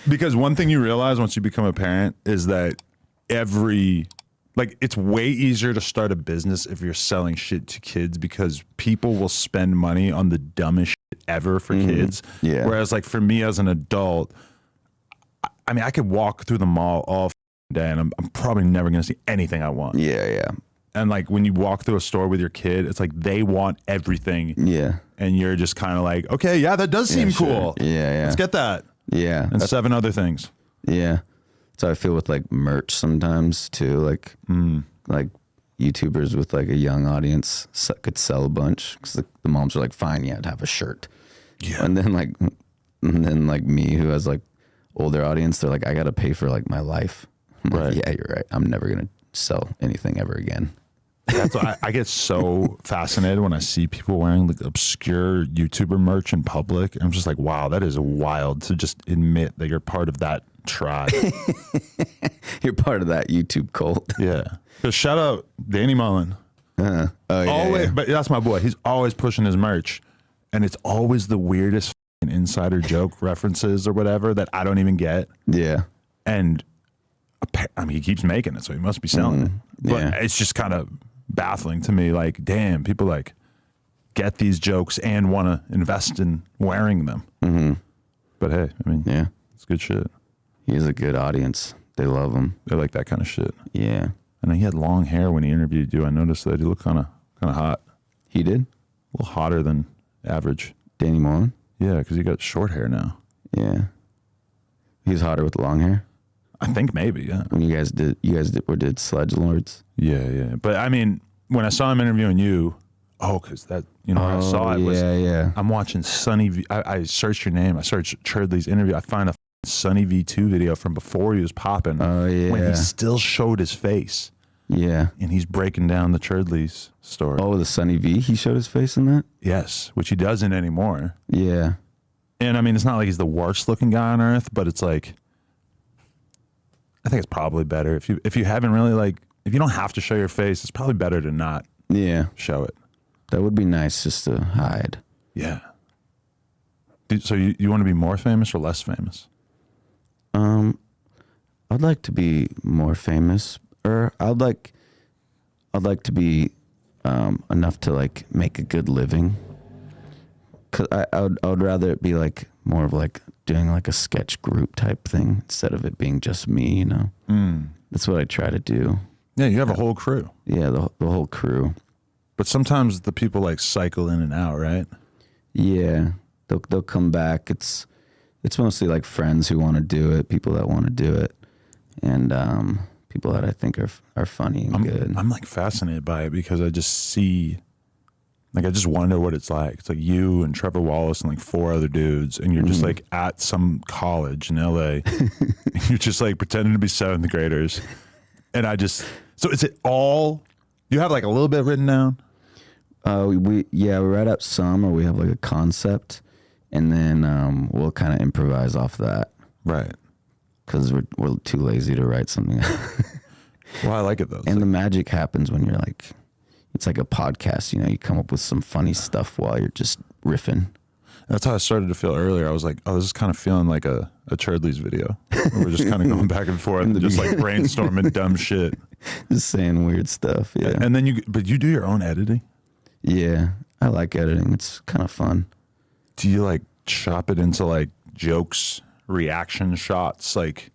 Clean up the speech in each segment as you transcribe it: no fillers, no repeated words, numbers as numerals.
Because one thing you realize once you become a parent is that it's way easier to start a business if you're selling shit to kids because people will spend money on the dumbest shit ever for kids. Yeah. Whereas like for me as an adult, I mean, I could walk through the mall all day and I'm probably never going to see anything I want. Yeah, yeah. And like when you walk through a store with your kid, it's like they want everything. Yeah. And you're just kind of like, okay, yeah, that does seem cool. Yeah, yeah. Let's get that. Yeah. And 7 other things. Yeah. So I feel with like merch sometimes too, like YouTubers with like a young audience could sell a bunch because the moms are like, fine, yeah, I'd have a shirt. Yeah. And then like me who has like older audience, they're like, I got to pay for like my life. I'm like, yeah, you're right. I'm never going to sell anything ever again. That's why I get so fascinated when I see people wearing like obscure YouTuber merch in public. I'm just like, wow, that is wild to just admit that you're part of that tribe. You're part of that YouTube cult. Yeah. Because shout out Danny Mullen. Oh, yeah, always, yeah. But that's my boy. He's always pushing his merch. And it's always the weirdest insider joke references or whatever that I don't even get. Yeah. And I mean, he keeps making it, so he must be selling it. But it's just kind of baffling to me. Like, damn, people like get these jokes and want to invest in wearing them. Mm-hmm. But hey, I mean, yeah, it's good shit. He has a good audience. They love him. They like that kind of shit. Yeah. And he had long hair when he interviewed you. I noticed that he looked kind of hot. He did? A little hotter than average. Danny Mullen? Yeah, because he got short hair now. Yeah. He's hotter with long hair? I think maybe, yeah. When you guys did Sledge Lords? Yeah, yeah. But I mean, when I saw him interviewing you, because that, where I saw it was, I'm watching Sunny V. I searched your name. I searched Cherdleys interview. I find a Sunny V2 video from before he was popping. Oh, yeah. When he still showed his face. Yeah. And he's breaking down the Cherdleys story. Oh, the Sunny V? He showed his face in that? Yes, which he doesn't anymore. Yeah. And I mean, it's not like he's the worst looking guy on earth, but it's like, I think it's probably better if you haven't really if you don't have to show your face, it's probably better to not show it. That would be nice just to hide. Yeah. So you want to be more famous or less famous? I'd like to be more famous, or I'd like to be enough to like make a good living. Cause I would rather it be like more of like doing like a sketch group type thing instead of it being just me, That's what I try to do. Yeah, you have a whole crew. Yeah, the whole crew. But sometimes the people like cycle in and out, right? Yeah, they'll come back. It's mostly like friends who want to do it, people that want to do it, and people that I think are funny and good. I'm like fascinated by it because I just see, like, I just wonder what it's like. It's like you and Trevor Wallace and like 4 other dudes, and you're just like at some college in LA. And you're just like pretending to be 7th graders. And so is it all, you have like a little bit written down? We write up some, or we have like a concept, and then we'll kind of improvise off that. Right. Because we're too lazy to write something. Well, I like it though. And the magic happens when you're like, it's like a podcast, you come up with some funny stuff while you're just riffing. That's how I started to feel earlier. I was like, oh, this is kind of feeling like a Cherdleys video. We're just kind of going back and forth and just like brainstorming dumb shit. Just saying weird stuff, yeah. And then but you do your own editing? Yeah, I like editing. It's kind of fun. Do you like chop it into like jokes, reaction shots? Like,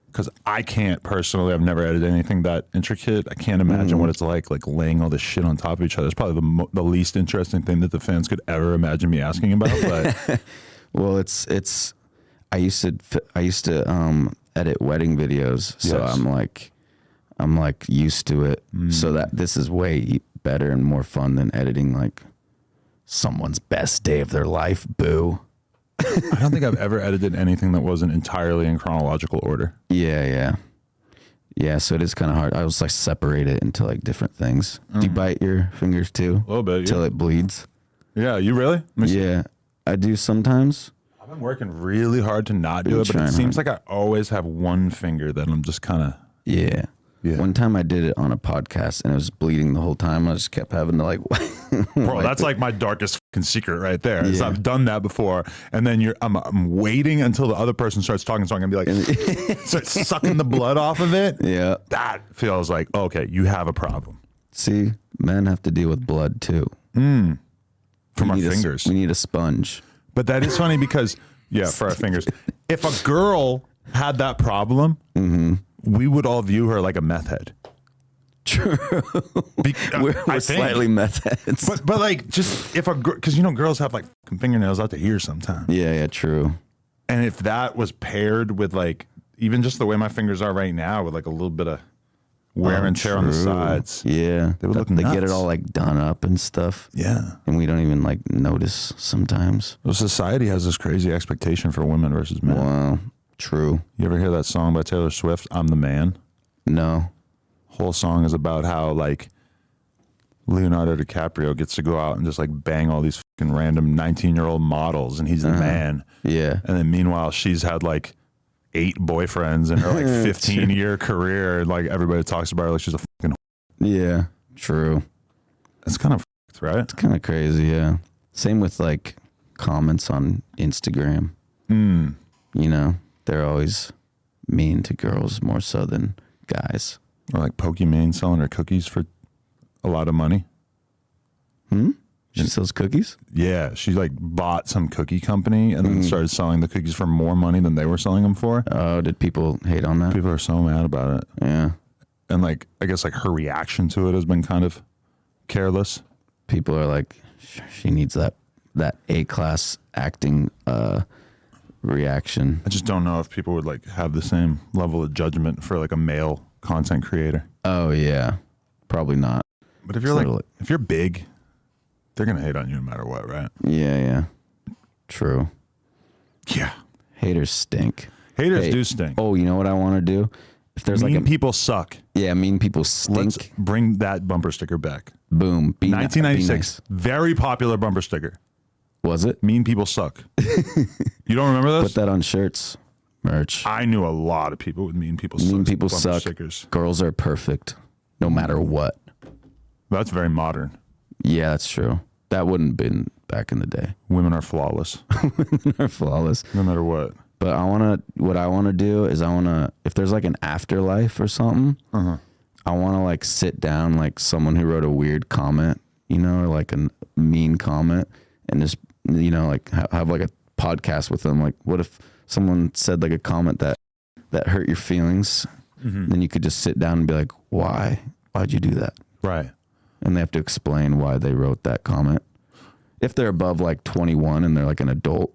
because I can't personally, I've never edited anything that intricate. I can't imagine what it's like laying all this shit on top of each other. It's probably the least interesting thing that the fans could ever imagine me asking about. But well, I used to edit wedding videos, so yes. I'm like used to it. So that this is way better and more fun than editing like someone's best day of their life. Boo. I don't think I've ever edited anything that wasn't entirely in chronological order. Yeah. So it is kind of hard. I was like separate it into like different things. Do you bite your fingers too? A little bit, till it bleeds. Yeah, you really? Yeah, I do sometimes. I've been working really hard to not do it, but it seems like I always have one finger that I'm just kind of. Yeah. Yeah. One time I did it on a podcast and it was bleeding the whole time. I just kept having to like, Bro, that's like my darkest fucking secret right there. Is Yeah. I've done that before, and then I'm waiting until the other person starts talking, so I'm gonna be like, start sucking the blood off of it. Yeah. That feels like, okay, you have a problem. See, men have to deal with blood too. From We our need fingers. We need a sponge. But that is funny because, yeah, for our fingers. If a girl had that problem, we would all view her like a meth head. True. We're I think. slightly meth heads. But like, just if a girl, because girls have like fingernails out to here sometimes. Yeah, true. And if that was paired with like, even just the way my fingers are right now, with like a little bit of wear and tear on the True. sides. Yeah. They would look They get nuts. it all like done up and stuff. Yeah. And we don't even like notice sometimes. Well, society has this crazy expectation for women versus men. Wow. True. You ever hear that song by Taylor Swift, I'm the Man? No. Whole song is about how like Leonardo DiCaprio gets to go out and just like bang all these fucking random 19-year-old models, and he's the man. Yeah. And then meanwhile, she's had like 8 boyfriends in her like 15-year career. And like everybody talks about her like she's a fucking. Yeah. True. It's kind of fucked, right? It's kind of crazy. Yeah. Same with like comments on Instagram. They're always mean to girls more so than guys. Or like Pokimane selling her cookies for a lot of money. She sells cookies? Yeah, she like bought some cookie company and then started selling the cookies for more money than they were selling them for. Oh, did people hate on that? People are so mad about it. Yeah. And like, I guess like her reaction to it has been kind of careless. People are like, she needs that A-class acting reaction. I just don't know if people would like have the same level of judgment for like a male content creator. Oh, yeah. Probably not. But if you're Sort of like, if you're big, they're going to hate on you no matter what, right? Yeah. True. Yeah. Haters stink. Haters Hey, do stink. Oh, you know what I want to do? If there's Mean like a people suck. yeah, mean people stink. Let's bring that bumper sticker back. Boom. Be 1996, be nice. very popular bumper sticker. Was it? Mean people suck. You don't remember this? Put that on shirts, merch. I knew a lot of people with mean people suck. Mean people bumper suck. stickers. Girls are perfect, no matter what. That's very modern. Yeah, that's true. That wouldn't have been back in the day. Women are flawless, They're flawless. no matter what. But what I want to do is if there's like an afterlife or something, I want to like sit down like someone who wrote a weird comment, or like a mean comment, and just, like have like a podcast with them. Like, what if someone said like a comment that hurt your feelings? Then you could just sit down and be like, why'd you do that? Right. And they have to explain why they wrote that comment. If they're above like 21 and they're like an adult,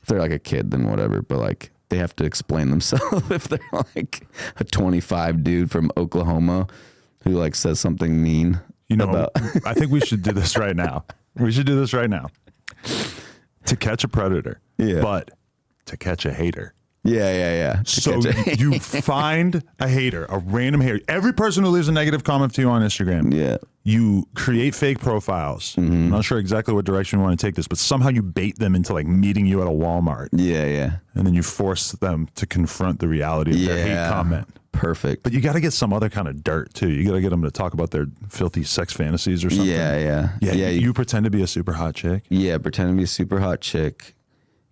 if they're like a kid, then whatever. But like they have to explain themselves if they're like a 25 dude from Oklahoma who like says something mean. About I think we should do this right now. We should do this right now. To catch a predator, but to catch a hater. Yeah. So you find a hater, a random hater. Every person who leaves a negative comment to you on Instagram, you create fake profiles. I'm not sure exactly what direction you want to take this, but somehow you bait them into like meeting you at a Walmart. Yeah. And then you force them to confront the reality of their hate comment. Perfect. But you got to get some other kind of dirt too. You got to get them to talk about their filthy sex fantasies or something. Yeah. You pretend to be a super hot chick. Yeah, pretend to be a super hot chick.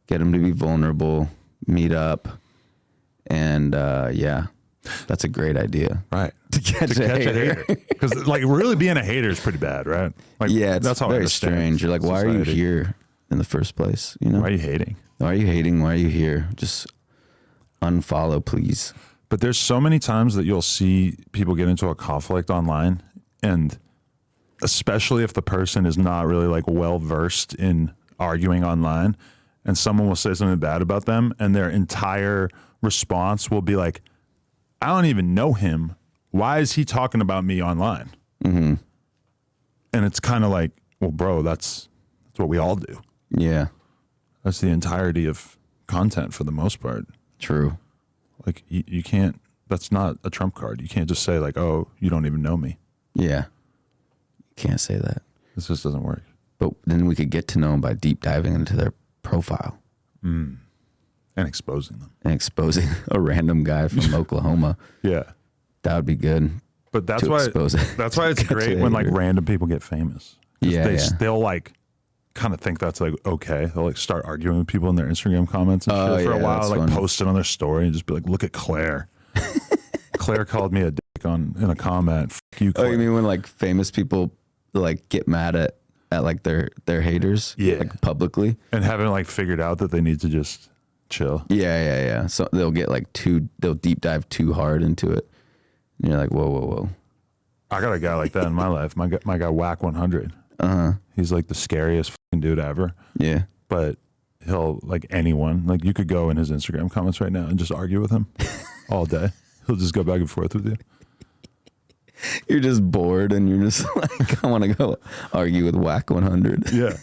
Get them to be vulnerable. Meet up. And that's a great idea. Right. To catch a hater. Because like really being a hater is pretty bad, right? Like, Yeah, it's that's how I very understand strange. You're like, why are you society. here in the first place? Why are you hating? Why are you hating? Why are you here? Just unfollow, please. But there's so many times that you'll see people get into a conflict online, and especially if the person is not really like well versed in arguing online, and someone will say something bad about them, and their entire response will be like, I don't even know him. Why is he talking about me online? And it's kind of like, well, bro, that's what we all do. Yeah, That's the entirety of content for the most part. true. Like you can't, that's not a trump card. You can't just say like, oh, you don't even know me. Yeah, can't say that. This just doesn't work. But then we could get to know them by deep diving into their profile And exposing them. and exposing a random guy from Oklahoma. Yeah. That would be good. But that's to why expose it. that's why it's Catch great a when like hater. random people get famous. 'Cause Yeah, they'll like kind of think that's like okay. They'll like start arguing with people in their Instagram comments and shit for a while, that's like fun. post it on their story and just be like, look at Claire. Claire called me a dick in a comment. Fuck you, Claire. Oh, you mean when like famous people like get mad at like their haters? Yeah. Like publicly? And haven't like figured out that they need to just chill. Yeah. So they'll get like they'll deep dive too hard into it. And you're like, whoa. I got a guy like that in my life. My guy Whack 100. He's like the scariest fucking dude ever. Yeah. But he'll like anyone. Like you could go in his Instagram comments right now and just argue with him all day. He'll just go back and forth with you. You're just bored and you're just like, I want to go argue with Whack 100. Yeah.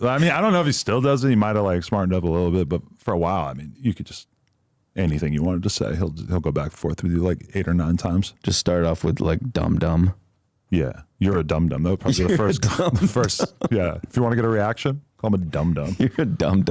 I mean, I don't know if he still does it. He might have like smartened up a little bit, but for a while, I mean, you could just anything you wanted to say, he'll go back and forth with you like 8 or 9 times. Just start off with like dumb. Yeah, you're a dum dum. That would probably be the first. Yeah, if you want to get a reaction, call him a dum dum. You're a dumb.